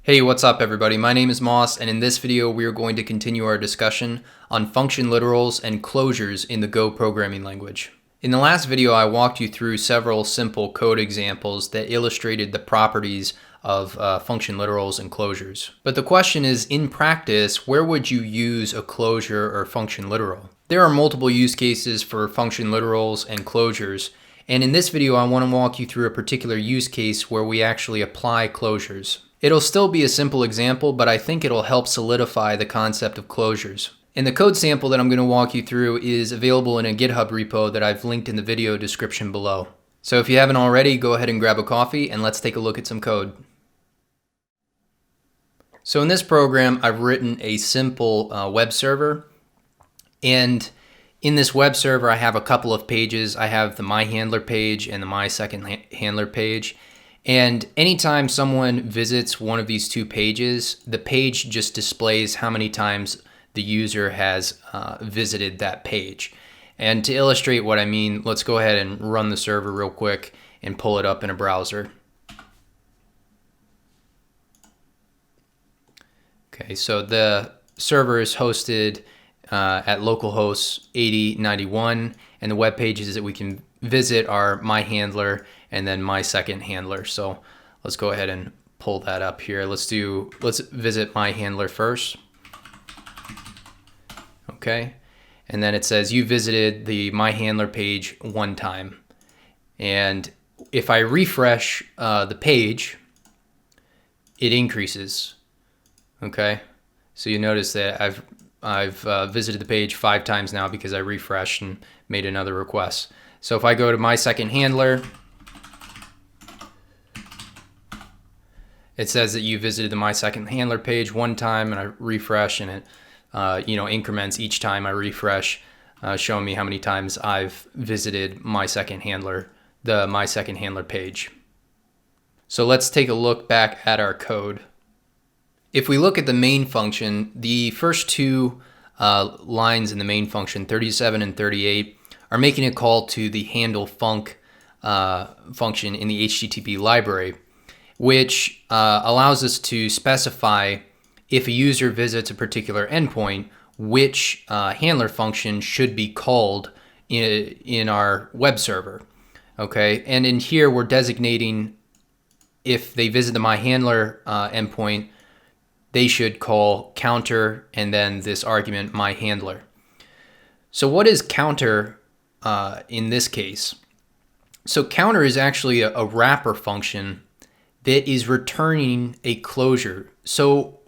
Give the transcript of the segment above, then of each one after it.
Hey, what's up everybody? My name is Moss, and in this video we are going to continue our discussion on function literals and closures in the Go programming language. In the last video I walked you through several simple code examples that illustrated the properties of function literals and closures. But the question is, in practice, where would you use a closure or function literal? There are multiple use cases for function literals and closures, and in this video I want to walk you through a particular use case where we actually apply closures. It'll still be a simple example, but I think it'll help solidify the concept of closures. And the code sample that I'm going to walk you through is available in a GitHub repo that I've linked in the video description below. So if you haven't already, go ahead and grab a coffee and let's take a look at some code. So in this program, I've written a simple web server. And in this web server, I have a couple of pages. I have the myHandler page and the mySecondHandler page. And anytime someone visits one of these two pages, the page just displays how many times the user has visited that page. And to illustrate what I mean, let's go ahead and run the server real quick and pull it up in a browser. Okay, so the server is hosted at localhost 8091, and the web pages that we can visit are myHandler and then mySecondHandler. So let's go ahead and pull that up here. Let's visit myHandler first. Okay, and then it says you visited the myHandler page one time, and if I refresh the page, it increases. Okay, so you notice that I've visited the page 5 times now because I refreshed and made another request. So if I go to mySecondHandler, it says that you visited the mySecondHandler page one time, and I refresh, and it increments each time I refresh, showing me how many times I've visited mySecondHandler, the mySecondHandler page. So let's take a look back at our code. If we look at the main function, the first two lines in the main function, 37 and 38, are making a call to the handle func function in the HTTP library, which allows us to specify if a user visits a particular endpoint, which handler function should be called in our web server. Okay, and in here we're designating if they visit the myHandler endpoint, they should call counter and then this argument myHandler. So what is counter in this case? So counter is actually a wrapper function that is returning a closure. So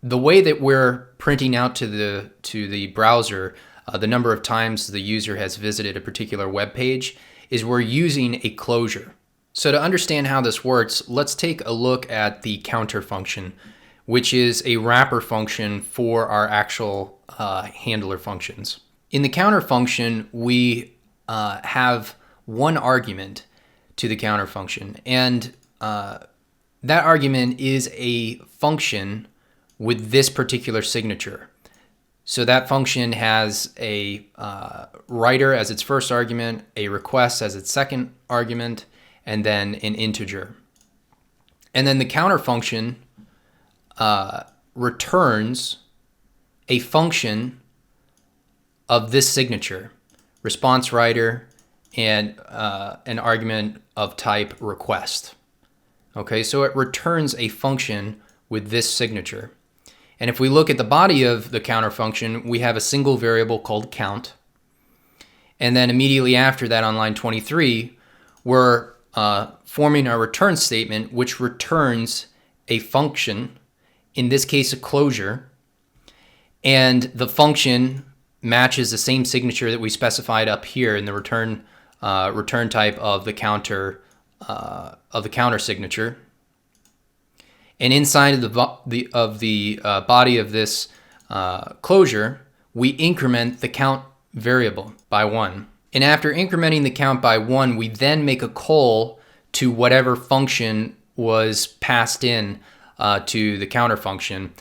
the way that we're printing out to the browser the number of times the user has visited a particular web page is we're using a closure. So to understand how this works, let's take a look at the counter function, which is a wrapper function for our actual handler functions. In the counter function, we have one argument to the counter function, and that argument is a function with this particular signature. So that function has a writer as its first argument, a request as its second argument, and then an integer. And then the counter function returns a function of this signature, response writer, and an argument of type request. Okay, so it returns a function with this signature. And if we look at the body of the counter function, we have a single variable called count. And then immediately after that on line 23, we're forming our return statement, which returns a function, in this case a closure, and the function matches the same signature that we specified up here in the return type of the counter signature. And inside of the body of this closure, we increment the count variable by 1. And after incrementing the count by 1, we then make a call to whatever function was passed in to the counter function.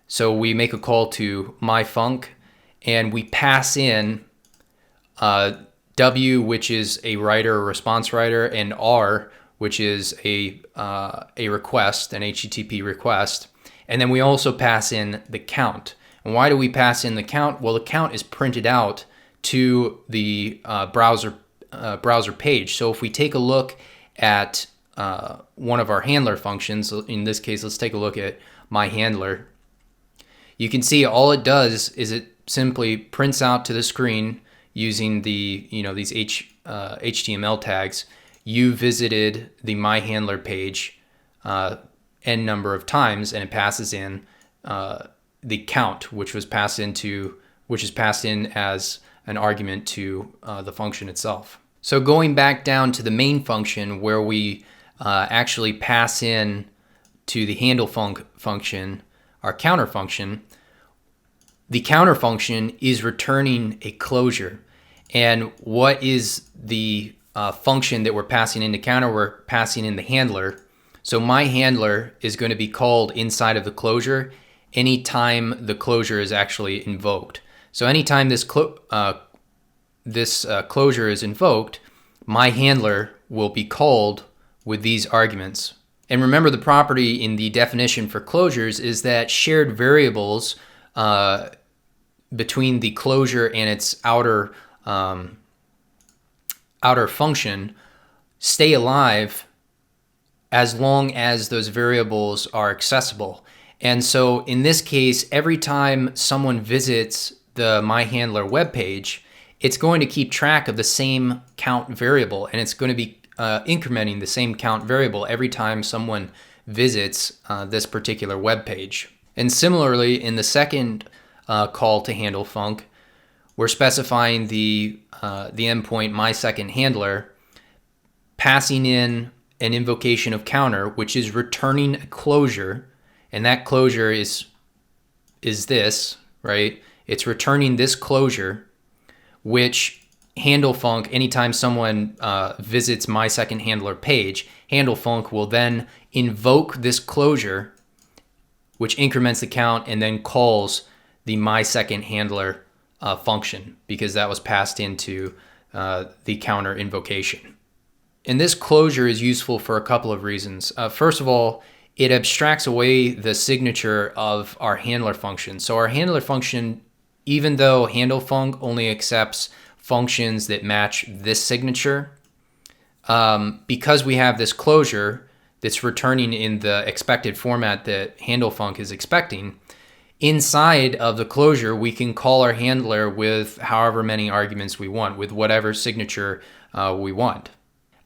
So we make a call to myfunc, and we pass in W, which is a writer or response writer, and R, which is a request, an HTTP request. And then we also pass in the count. And why do we pass in the count? Well, the count is printed out to the browser page. So if we take a look at one of our handler functions, in this case, let's take a look at my handler. You can see all it does is it simply prints out to the screen using the these HTML tags. You visited the my handler page n number of times, and it passes in the count, which is passed in as an argument to the function itself. So going back down to the main function where we actually pass in to the handle function, our counter function, the counter function is returning a closure. And what is the function that we're passing into counter? We're passing in the handler. So my handler is going to be called inside of the closure anytime the closure is actually invoked. So anytime this closure is invoked, my handler will be called with these arguments. And remember, the property in the definition for closures is that shared variables between the closure and its outer function stay alive as long as those variables are accessible. And so in this case, every time someone visits the MyHandler webpage, it's going to keep track of the same count variable, and it's going to be incrementing the same count variable every time someone visits this particular web page. And similarly, in the second call to handle func, we're specifying the endpoint mySecondHandler, passing in an invocation of counter, which is returning a closure, and that closure is this, right? It's returning this closure, which handle func, anytime someone visits mySecondHandler page, handle func will then invoke this closure, which increments the count and then calls the mySecondHandler function, because that was passed into the counter invocation. And this closure is useful for a couple of reasons. First of all, it abstracts away the signature of our handler function. So our handler function, even though handle func only accepts functions that match this signature, because we have this closure that's returning in the expected format that handle func is expecting, inside of the closure, we can call our handler with however many arguments we want, with whatever signature we want.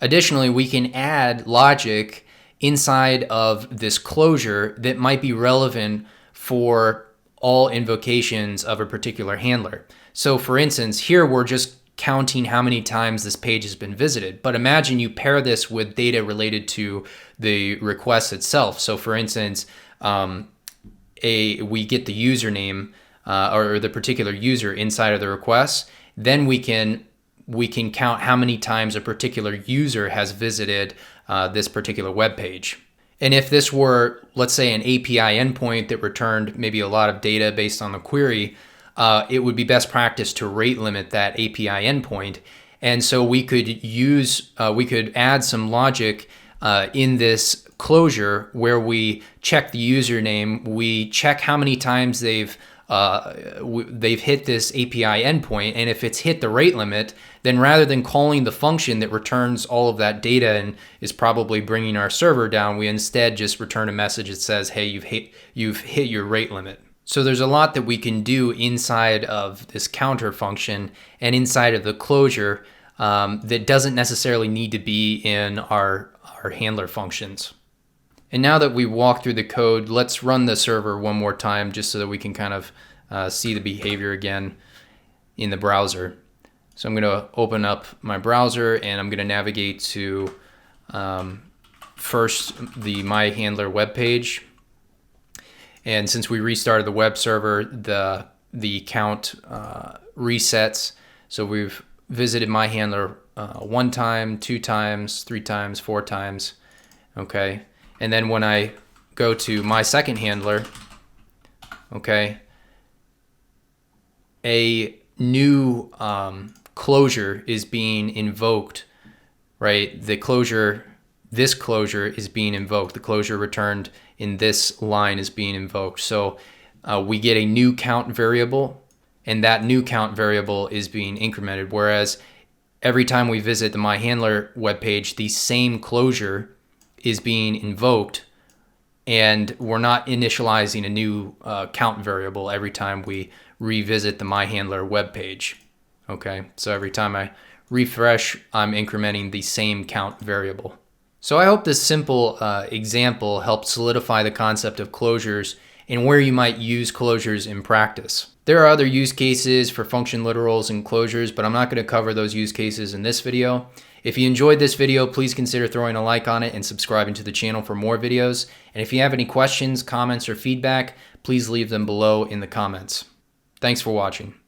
Additionally, we can add logic inside of this closure that might be relevant for all invocations of a particular handler. So for instance, here we're just counting how many times this page has been visited. But imagine you pair this with data related to the request itself. So for instance, we get the username or the particular user inside of the request. Then we can count how many times a particular user has visited this particular web page. And if this were, let's say, an API endpoint that returned maybe a lot of data based on the query, it would be best practice to rate limit that API endpoint. And so we could add some logic in this closure where we check the username, we check how many times they've hit this API endpoint, and if it's hit the rate limit, then rather than calling the function that returns all of that data and is probably bringing our server down, we instead just return a message that says, hey, you've hit your rate limit. So there's a lot that we can do inside of this counter function and inside of the closure that doesn't necessarily need to be in our handler functions. And now that we walked through the code, let's run the server one more time just so that we can kind of see the behavior again in the browser. So I'm going to open up my browser and I'm going to navigate to first the MyHandler web page. And since we restarted the web server, the count resets. So we've visited MyHandler 1 time, 2 times, 3 times, 4 times. Okay. And then when I go to MySecondHandler, okay, a new closure is being invoked, right? The closure this closure is being invoked. The closure returned in this line is being invoked. So we get a new count variable, and that new count variable is being incremented. Whereas every time we visit the MyHandler webpage, the same closure is being invoked, and we're not initializing a new count variable every time we revisit the MyHandler webpage. Okay, so every time I refresh, I'm incrementing the same count variable. So I hope this simple example helped solidify the concept of closures and where you might use closures in practice. There are other use cases for function literals and closures, but I'm not going to cover those use cases in this video. If you enjoyed this video, please consider throwing a like on it and subscribing to the channel for more videos. And if you have any questions, comments, or feedback, please leave them below in the comments. Thanks for watching.